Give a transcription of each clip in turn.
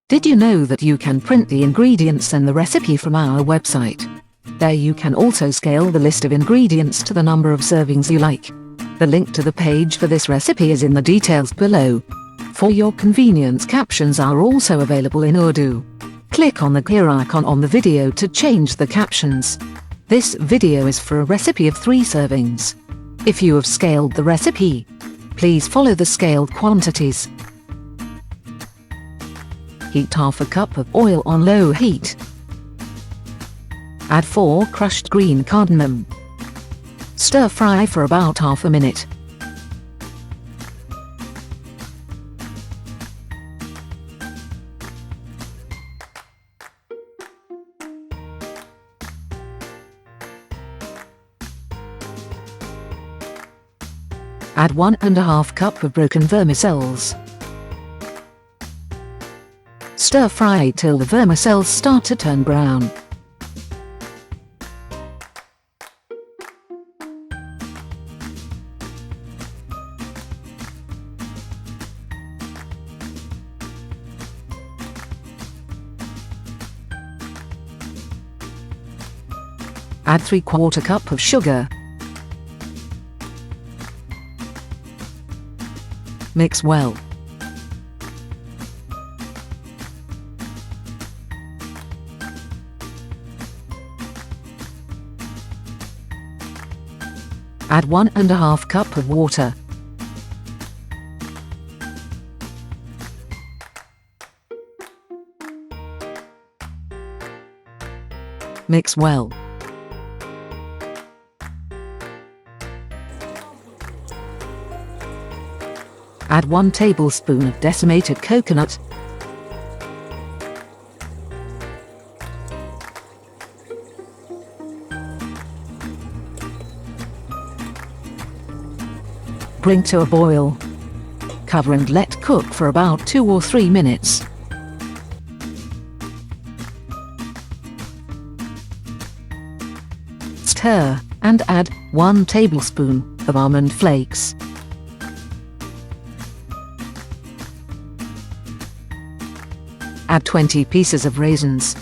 Did you know that you can print the ingredients and the recipe from our website? There you can also scale the list of ingredients to the number of servings you like. The link to the page for this recipe is in the details below. For your convenience, captions are also available in Urdu. Click on the gear icon on the video to change the captions. This video is for a recipe of 3 servings. If you have scaled the recipe, please follow the scaled quantities. Heat half a cup of oil on low heat. Add 4 crushed green cardamom. Stir fry for about half a minute. Add 1½ cup of broken vermicelles. Stir fry till the vermicelles start to turn brown. Add 3/4 cup of sugar. Mix well. Add 1½ cup of water. Mix well. Add 1 tablespoon of decimated coconut. Bring to a boil. Cover and let cook for about 2 or 3 minutes. Stir, and add 1 tablespoon of almond flakes. Add 20 pieces of raisins.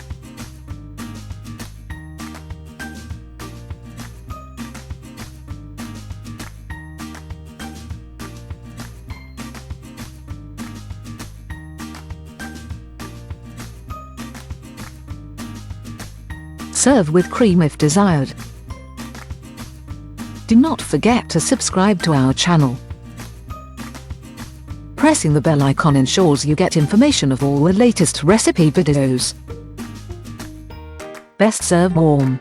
Serve with cream if desired. Do not forget to subscribe to our channel. Pressing the bell icon ensures you get information of all the latest recipe videos. Best serve warm.